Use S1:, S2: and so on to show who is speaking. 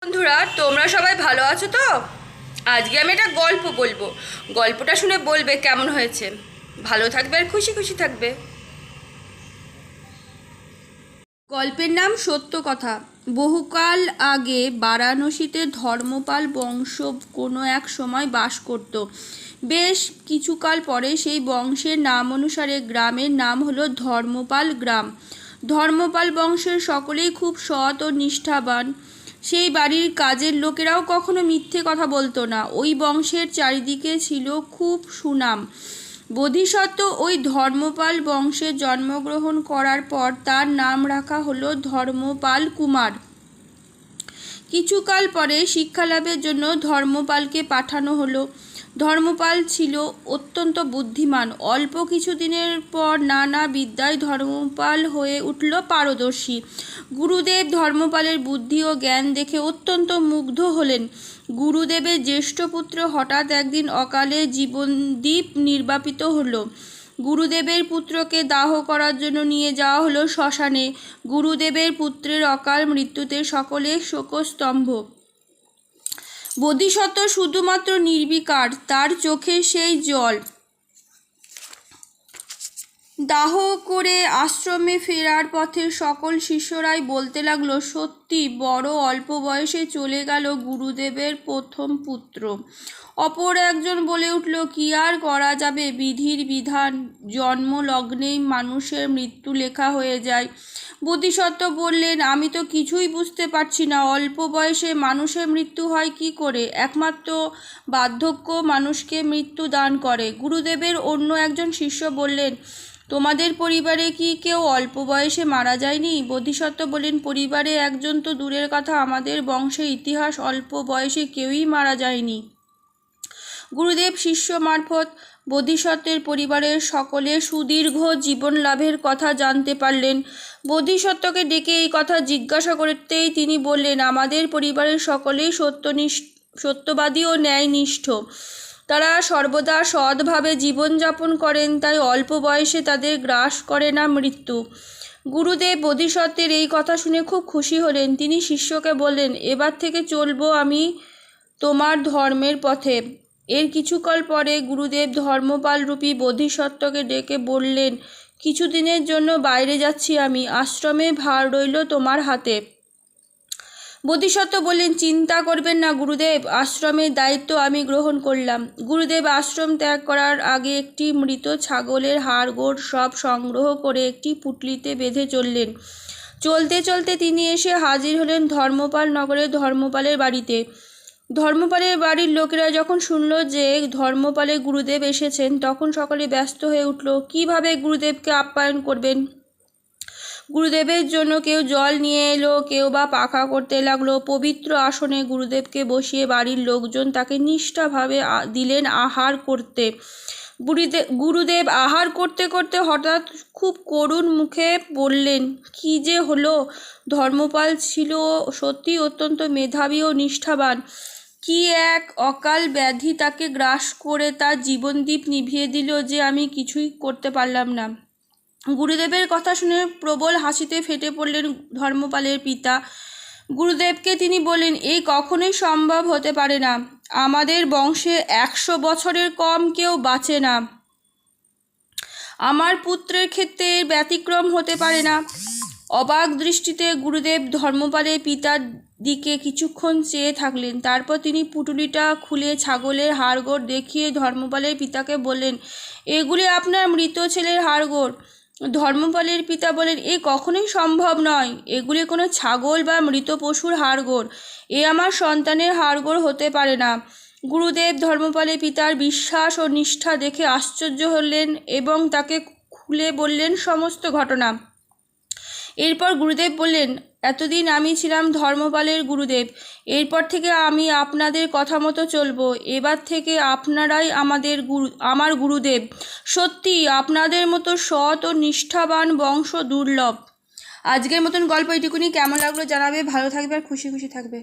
S1: বন্ধুরা, তোমরা সবাই ভালো আছো তো? আজকে আমি একটা গল্প বলবো। গল্পটা শুনে বলবে কেমন হয়েছে। ভালো থাকবে আর খুশি খুশি থাকবে। গল্পের নাম সত্য কথা। বহুকাল আগে বারাণসীতে ধর্মপাল বংশ কোনো এক সময় বাস করত। বেশ কিছুকাল পরে সেই বংশের নাম অনুসারে গ্রামের নাম হলো ধর্মপাল গ্রাম। ধর্মপাল বংশের সকলেই খুব সৎ ও নিষ্ঠাবান। সেই বাড়ির কাজের লোকেরাও কখনো মিথ্যে কথা বলতো না। ওই বংশের চারিদিকে ছিল খুব সুনাম। বোধিসত্ত্ব ওই ধর্মপাল বংশে জন্মগ্রহণ করার পর তার নাম রাখা হলো ধর্মপাল কুমার। কিছুকাল পরে শিক্ষালাভের জন্য ধর্মপালকে পাঠানো হলো। ধর্মপাল ছিল অত্যন্ত বুদ্ধিমান। অল্প কিছুদিনের পর নানা বিদ্যায় ধর্মপাল হয়ে উঠল পারদর্শী। গুরুদেব ধর্মপালের বুদ্ধি ও জ্ঞান দেখে অত্যন্ত মুগ্ধ হলেন। গুরুদেবের জ্যেষ্ঠ পুত্র হঠাৎ একদিন অকালে জীবনদীপ নির্বাপিত হলো। গুরুদেবের পুত্রকে দাহ করার জন্য নিয়ে যাওয়া হলো শ্মশানে। গুরুদেবের পুত্রের অকাল মৃত্যুতে সকলে শোকস্তম্ভ। বোধিসত্ত্ব শুধুমাত্র নির্বিকার, তার চোখে সেই জল। দাহ করে আশ্রমে ফেরার পথে সকল শিষ্যরাই বলতে লাগলো, সত্যি বড় অল্প বয়সে চলে গেল গুরুদেবের প্রথম পুত্র। অপর একজন বলে উঠল, কি আর করা যাবে, বিধির বিধান, জন্মলগ্নেই মানুষের মৃত্যু লেখা হয়ে যায়। বোধিসত্ত্ব বললেন, আমি তো কিছুই বুঝতে পারছি না, অল্প বয়সে মানুষের মৃত্যু হয় কি করে? একমাত্র বার্ধক্য মানুষকে মৃত্যু দান করে। গুরুদেবের অন্য একজন শিষ্য বললেন, তোমাদের পরিবারে কি কেউ অল্প বয়সে মারা যায়নি? বোধিসত্ত্ব বললেন, পরিবারে একজন তো দূরের কথা, আমাদের বংশের ইতিহাস অল্প বয়সে কেউই মারা যায়নি। গুরুদেব শিষ্য মারফত বোধিসত্ত্বের পরিবারের সকলে সুদীর্ঘ জীবন লাভের কথা জানতে পারলেন। বোধিসত্ত্বকে ডেকে এই কথা জিজ্ঞাসা করতেই তিনি বললেন, আমাদের পরিবারের সকলেই সত্যবাদী ও ন্যায়নিষ্ঠ। তারা সর্বদা সৎভাবে জীবনযাপন করেন, তাই অল্প বয়সে তাদের গ্রাস করে না মৃত্যু। গুরুদেব বোধিসত্ত্বের এই কথা শুনে খুব খুশি হলেন। তিনি শিষ্যকে বললেন, এবার থেকে চলবো আমি তোমার ধর্মের পথে। এর কিছুকাল পরে গুরুদেব ধর্মপালরূপী বোধিসত্ত্বকে ডেকে বললেন, কিছুদিনের জন্য বাইরে যাচ্ছি আমি, আশ্রমে ভার রইল তোমার হাতে। বোধিসত্ত্ব বললেন, চিন্তা করবেন না গুরুদেব, আশ্রমের দায়িত্ব আমি গ্রহণ করলাম। গুরুদেব আশ্রম ত্যাগ করার আগে একটি মৃত ছাগলের হাড়গোড় সব সংগ্রহ করে একটি পুঁটলিতে বেঁধে চললেন। চলতে চলতে তিনি এসে হাজির হলেন ধর্মপাল নগরের ধর্মপালের বাড়িতে। ধর্মপালের বাড়ির লোকেরা যখন শুনল যে ধর্মপালের গুরুদেব এসেছেন, তখন সকলে ব্যস্ত হয়ে উঠল, কিভাবে গুরুদেবকে আপ্যায়ন করবেন। গুরুদেবের জন্য কেউ জল নিয়ে এলো, কেউ বা পাখা করতে লাগলো। পবিত্র আসনে গুরুদেবকে বসিয়ে বাড়ির লোকজন তাকে নিষ্ঠাভাবে দিলেন আহার করতে। গুরুদেব আহার করতে করতে হঠাৎ খুব করুণ মুখে বললেন, কি যে হলো? ধর্মপাল ছিল সত্যি অত্যন্ত মেধাবী ও নিষ্ঠাবান। কি এক অকাল ব্যাধি তাকে গ্রাস করে তার জীবনদীপ নিভিয়ে দিল যে আমি কিছুই করতে পারলাম না। গুরুদেবের কথা শুনে প্রবল হাসিতে ফেটে পড়লেন ধর্মপালের পিতা। গুরুদেবকে তিনি বললেন, এই কখনোই সম্ভব হতে পারে না। আমাদের বংশে 100 বছরের কম কেউ বাঁচে না। আমার পুত্রের ক্ষেত্রে এর ব্যতিক্রম হতে পারে না। অবাক দৃষ্টিতে গুরুদেব ধর্মপালের পিতার দিকে কিছুক্ষণ চেয়ে থাকলেন। তারপর তিনি পুঁটুলিটা খুলে ছাগলের হাড়গোড় দেখিয়ে ধর্মপালের পিতাকে বললেন, এগুলি আপনার মৃত ছেলের হাড়গোড়। ধর্মপালের পিতা বলেন, এ কখনোই সম্ভব নয়, এগুলি কোনো ছাগল বা মৃত পশুর হাড়গোড়, এ আমার সন্তানের হাড়গোড় হতে পারে না। গুরুদেব ধর্মপালের পিতার বিশ্বাস ও নিষ্ঠা দেখে আশ্চর্য হলেন এবং তাকে খুলে বললেন সমস্ত ঘটনা। এরপর গুরুদেব বললেন, এতদিন আমি ছিলাম ধর্মপালের গুরুদেব, এরপর থেকে আমি আপনাদের কথা মতো চলবো। এবার থেকে আপনারাই আমার গুরুদেব। সত্যি আপনাদের মতো সৎ ও নিষ্ঠাবান বংশ দুর্লভ। আজকের মতন গল্প এইটুকুনি। কেমন লাগলো জানাবে। ভালো থাকবে আর খুশি খুশি থাকবে।